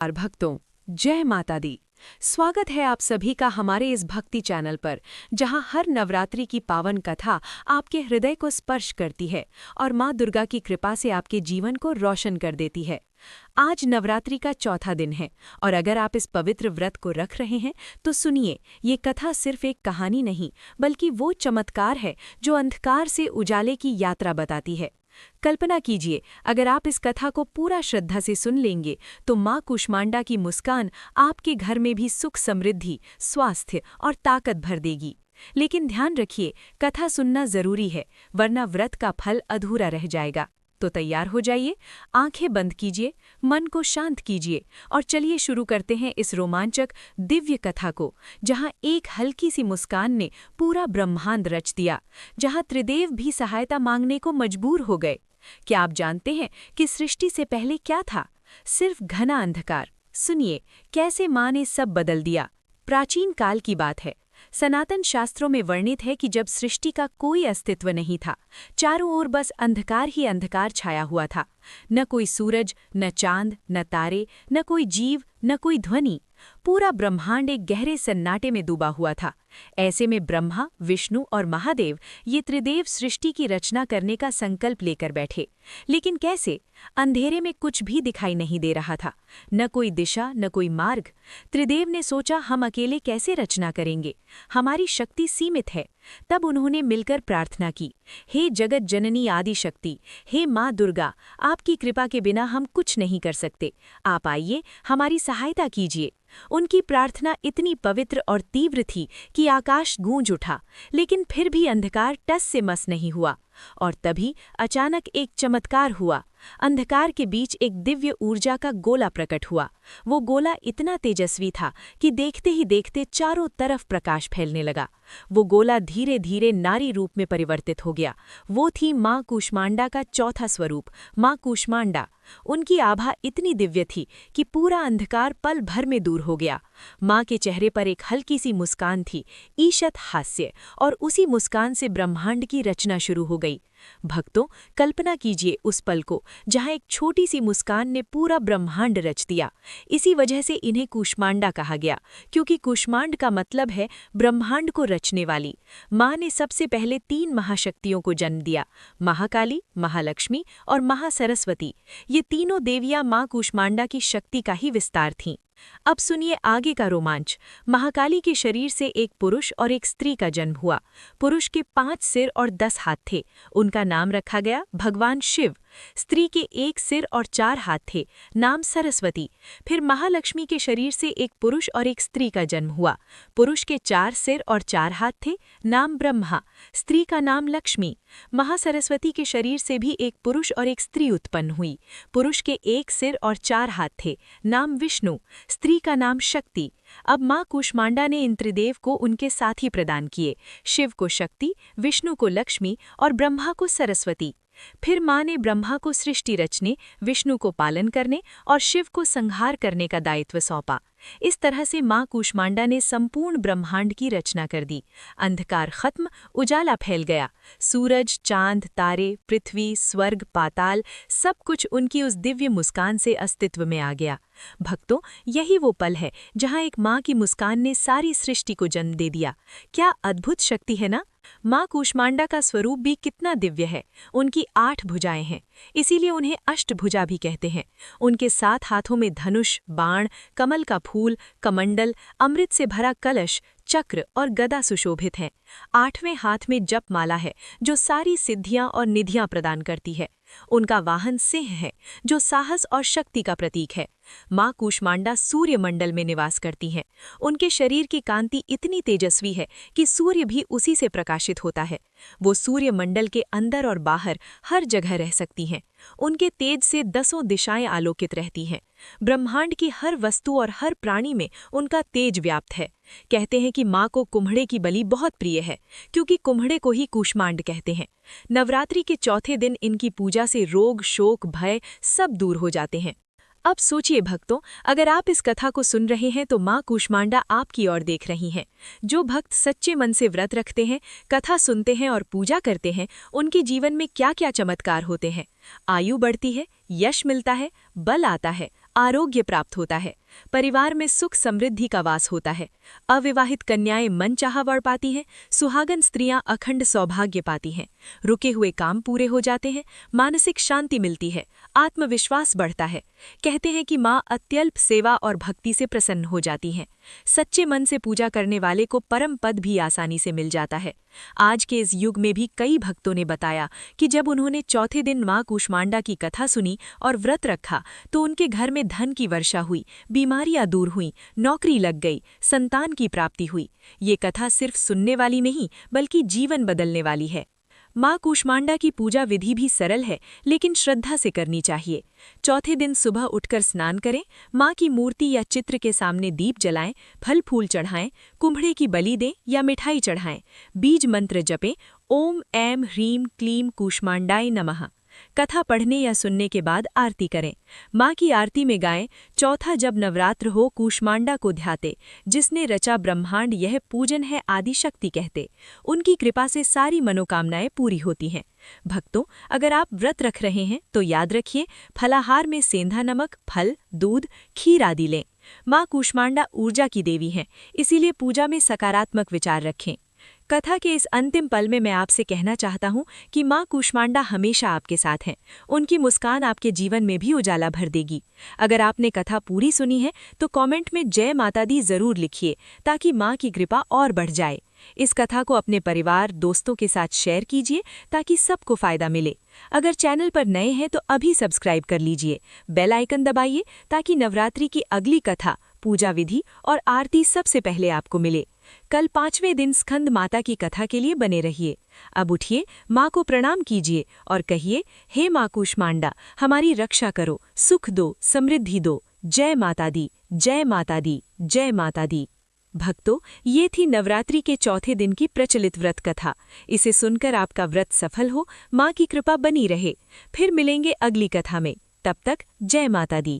और भक्तों, जय माता दी। स्वागत है आप सभी का हमारे इस भक्ति चैनल पर, जहां हर नवरात्रि की पावन कथा आपके हृदय को स्पर्श करती है और मां दुर्गा की कृपा से आपके जीवन को रोशन कर देती है। आज नवरात्रि का चौथा दिन है और अगर आप इस पवित्र व्रत को रख रहे हैं तो सुनिए, ये कथा सिर्फ एक कहानी नहीं बल्कि वो चमत्कार है जो अंधकार से उजाले की यात्रा बताती है। कल्पना कीजिए, अगर आप इस कथा को पूरा श्रद्धा से सुन लेंगे तो मां कूष्मांडा की मुस्कान आपके घर में भी सुख, समृद्धि, स्वास्थ्य और ताकत भर देगी। लेकिन ध्यान रखिए, कथा सुनना जरूरी है, वरना व्रत का फल अधूरा रह जाएगा। तो तैयार हो जाइए, आंखें बंद कीजिए, मन को शांत कीजिए और चलिए शुरू करते हैं इस रोमांचक दिव्य कथा को, जहां एक हल्की सी मुस्कान ने पूरा ब्रह्मांड रच दिया, जहां त्रिदेव भी सहायता मांगने को मजबूर हो गए। क्या आप जानते हैं कि सृष्टि से पहले क्या था? सिर्फ घना अंधकार। सुनिए कैसे मां ने सब बदल दिया। प्राचीन काल की बात है। सनातन शास्त्रों में वर्णित है कि जब सृष्टि का कोई अस्तित्व नहीं था, चारों ओर बस अंधकार ही अंधकार छाया हुआ था। न कोई सूरज, न चांद, न तारे, न कोई जीव, न कोई ध्वनि। पूरा ब्रह्मांड एक गहरे सन्नाटे में डूबा हुआ था। ऐसे में ब्रह्मा, विष्णु और महादेव, ये त्रिदेव सृष्टि की रचना करने का संकल्प लेकर बैठे। लेकिन कैसे? अंधेरे में कुछ भी दिखाई नहीं दे रहा था, न कोई दिशा, न कोई मार्ग। त्रिदेव ने सोचा, हम अकेले कैसे रचना करेंगे, हमारी शक्ति सीमित है। तब उन्होंने मिलकर प्रार्थना की, हे जगत जननी आदि शक्ति, हे माँ दुर्गा, आपकी कृपा के बिना हम कुछ नहीं कर सकते। आप आइए, हमारी सहायता कीजिए। उनकी प्रार्थना इतनी पवित्र और तीव्र थी कि आकाश गूंज उठा, लेकिन फिर भी अंधकार टस से मस नहीं हुआ। और तभी अचानक एक चमत्कार हुआ। अंधकार के बीच एक दिव्य ऊर्जा का गोला प्रकट हुआ। वो गोला इतना तेजस्वी था कि देखते ही देखते चारों तरफ प्रकाश फैलने लगा। वो गोला धीरे धीरे नारी रूप में परिवर्तित हो गया। वो थी मां कूष्मांडा का चौथा स्वरूप, मां कूष्मांडा। उनकी आभा इतनी दिव्य थी कि पूरा अंधकार पल भर में दूर हो गया। मां के चेहरे पर एक हल्की सी मुस्कान थी, ईशत हास्य, और उसी मुस्कान से ब्रह्मांड की रचना शुरू हो गई। भक्तों, कल्पना कीजिए उस पल को जहां एक छोटी सी मुस्कान ने पूरा ब्रह्मांड रच दिया। इसी वजह से इन्हें कूष्मांडा कहा गया, क्योंकि कूष्मांड का मतलब है ब्रह्मांड को रचने वाली। मां ने सबसे पहले 3 महाशक्तियों को जन्म दिया, महाकाली, महालक्ष्मी और महासरस्वती। ये तीनों देवियां मां कूष्मांडा की शक्ति का ही विस्तार थीं। अब सुनिए आगे का रोमांच। महाकाली के शरीर से एक पुरुष और एक स्त्री का जन्म हुआ। पुरुष के 5 सिर और 10 हाथ थे, उनका नाम रखा गया भगवान शिव। स्त्री के 1 सिर और 4 हाथ थे, नाम सरस्वती। फिर महालक्ष्मी के शरीर से एक पुरुष और एक स्त्री का जन्म हुआ। पुरुष के 4 सिर और 4 हाथ थे, नाम ब्रह्मा। स्त्री का नाम लक्ष्मी। महासरस्वती के शरीर से भी एक पुरुष और एक स्त्री उत्पन्न हुई। पुरुष के 1 सिर और 4 हाथ थे, नाम विष्णु। स्त्री का नाम शक्ति। अब मां कूष्मांडा ने इन त्रिदेव को उनके साथी प्रदान किए, शिव को शक्ति, विष्णु को लक्ष्मी और ब्रह्मा को सरस्वती। फिर मां ने ब्रह्मा को सृष्टि रचने, विष्णु को पालन करने और शिव को संहार करने का दायित्व सौंपा। इस तरह से मां कूष्मांडा ने संपूर्ण ब्रह्मांड की रचना कर दी। अंधकार खत्म, उजाला फैल गया। सूरज, चांद, तारे, पृथ्वी, स्वर्ग, पाताल, सब कुछ उनकी उस दिव्य मुस्कान से अस्तित्व में आ गया। भक्तों, यही वो पल है जहां एक मां की मुस्कान ने सारी सृष्टि को जन्म दे दिया। क्या अद्भुत शक्ति है ना? मां कूष्मांडा का स्वरूप भी कितना दिव्य है। उनकी 8 भुजाएं हैं, इसीलिए उन्हें अष्टभुजा भी कहते हैं। उनके 7 हाथों में धनुष, बाण, कमल का फूल, कमंडल, अमृत से भरा कलश, चक्र और गदा सुशोभित हैं। 8वें हाथ में जप माला है, जो सारी सिद्धियां और निधियां प्रदान करती है। उनका वाहन सिंह है, जो साहस और शक्ति का प्रतीक है। मां कूष्मांडा सूर्य मंडल में निवास करती हैं। उनके शरीर की कांति इतनी तेजस्वी है कि सूर्य भी उसी से प्रकाशित होता है। वो सूर्य मंडल के अंदर और बाहर हर जगह रह सकती हैं। उनके तेज से 10 दिशाएं आलोकित रहती हैं। ब्रह्मांड की हर वस्तु और हर प्राणी में उनका तेज व्याप्त है। कहते हैं कि मां को कुम्हड़े की बलि बहुत प्रिय है, क्योंकि कुम्हड़े को ही कूष्मांड कहते हैं। नवरात्रि के चौथे दिन इनकी पूजा से रोग, शोक, भय सब दूर हो जाते हैं। अब सोचिए भक्तों, अगर आप इस कथा को सुन रहे हैं तो मां कूष्मांडा आपकी ओर देख रही हैं। जो भक्त सच्चे मन से व्रत रखते हैं, कथा सुनते हैं और पूजा करते हैं, उनके जीवन में क्या क्या चमत्कार होते हैं। आयु बढ़ती है, यश मिलता है, बल आता है, आरोग्य प्राप्त होता है, परिवार में सुख समृद्धि का वास होता है, अविवाहित कन्याएं मनचाहा वर पाती हैं, सुहागन स्त्रियां अखंड सौभाग्य पाती हैं, रुके हुए काम पूरे हो जाते हैं, मानसिक शांति मिलती है, आत्मविश्वास बढ़ता है। कहते हैं कि माँ अत्यल्प सेवा और भक्ति से प्रसन्न हो जाती हैं। सच्चे मन से पूजा करने वाले को परम पद भी आसानी से मिल जाता है। आज के इस युग में भी कई भक्तों ने बताया कि जब उन्होंने चौथे दिन माँ कूष्मांडा की कथा सुनी और व्रत रखा तो उनके घर में धन की वर्षा हुई, बीमारियां दूर हुईं, नौकरी लग गई, संतान की प्राप्ति हुई। ये कथा सिर्फ सुनने वाली नहीं बल्कि जीवन बदलने वाली है। माँ कूष्मांडा की पूजा विधि भी सरल है लेकिन श्रद्धा से करनी चाहिए। चौथे दिन सुबह उठकर स्नान करें, माँ की मूर्ति या चित्र के सामने दीप जलाएं, फल फूल चढ़ाएं, कुम्भड़े की बलि दें या मिठाई चढ़ाएं, बीज मंत्र जपें, ओम ऐं ह्रीं क्लीं कूष्मांडाय नमः। कथा पढ़ने या सुनने के बाद आरती करें। माँ की आरती में गाएं, चौथा जब नवरात्र हो कूष्मांडा को ध्याते, जिसने रचा ब्रह्मांड यह पूजन है आदि शक्ति कहते। उनकी कृपा से सारी मनोकामनाएं पूरी होती हैं। भक्तों, अगर आप व्रत रख रहे हैं तो याद रखिए, फलाहार में सेंधा नमक, फल, दूध, खीर आदि लें। माँ कूष्मांडा ऊर्जा की देवी हैं, इसीलिए पूजा में सकारात्मक विचार रखें। कथा के इस अंतिम पल में मैं आपसे कहना चाहता हूँ कि माँ कूष्मांडा हमेशा आपके साथ हैं। उनकी मुस्कान आपके जीवन में भी उजाला भर देगी। अगर आपने कथा पूरी सुनी है तो कमेंट में जय माता दी जरूर लिखिए ताकि माँ की कृपा और बढ़ जाए। इस कथा को अपने परिवार, दोस्तों के साथ शेयर कीजिए ताकि सबको फायदा मिले। अगर चैनल पर नए हैं तो अभी सब्सक्राइब कर लीजिए, बेल आइकन दबाइए ताकि नवरात्रि की अगली कथा, पूजा विधि और आरती सबसे पहले आपको मिले। कल 5वें दिन स्कंद माता की कथा के लिए बने रहिए। अब उठिए, माँ को प्रणाम कीजिए और कहिए, हे माँ कूष्मांडा, हमारी रक्षा करो, सुख दो, समृद्धि दो। जय माता दी, जय माता दी, जय माता दी। भक्तों, ये थी नवरात्रि के चौथे दिन की प्रचलित व्रत कथा। इसे सुनकर आपका व्रत सफल हो, माँ की कृपा बनी रहे। फिर मिलेंगे अगली कथा में। तब तक जय माता दी।